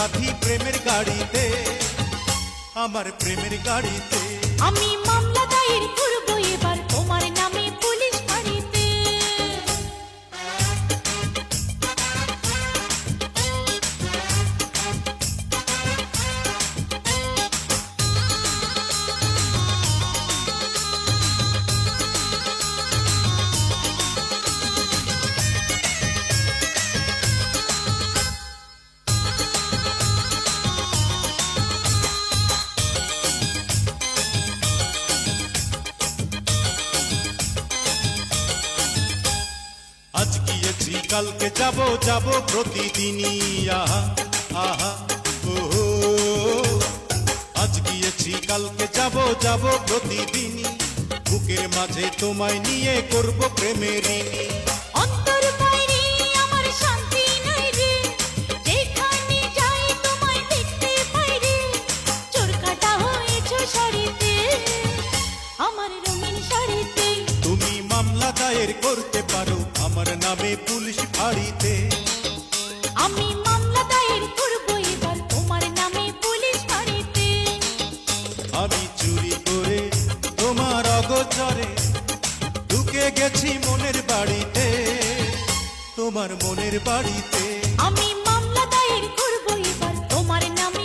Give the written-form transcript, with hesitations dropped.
সাথী প্রেমের গাড়িতে, আমার প্রেমের গাড়িতে। আমি মামলা দায়ের করব এবার তোমার নামে পুলিশ ফাঁড়িতে। আজ গিয়েছি কালকে যাব যাব প্রতিদিনই, আহা আহা ও, আজ গিয়েছি কালকে যাব যাব প্রতিদিনই, বুকের মাঝে তোমায় নিয়ে করব প্রেমের ঋণী। অন্তর বাইরে আমার শান্তি নাই রে, যেখানে যাই তোমায় দেখতে পাই রে। চোর কাটা হয়েছো শাড়িতে, আমার রঙিন শাড়িতে। তুমি মামলা দায়ের করতে পারো আমার নামে পুলিশ ফাঁড়িতে। আমি মামলা দায়ের করব এবার তোমার নামে পুলিশ ফাঁড়িতে। আমি চুরি করে তোমার অগোচরে ঢুকে গেছি মনের বাড়িতে, তোমার মনের বাড়িতে। আমি মামলা দায়ের করব এবার তোমার নামে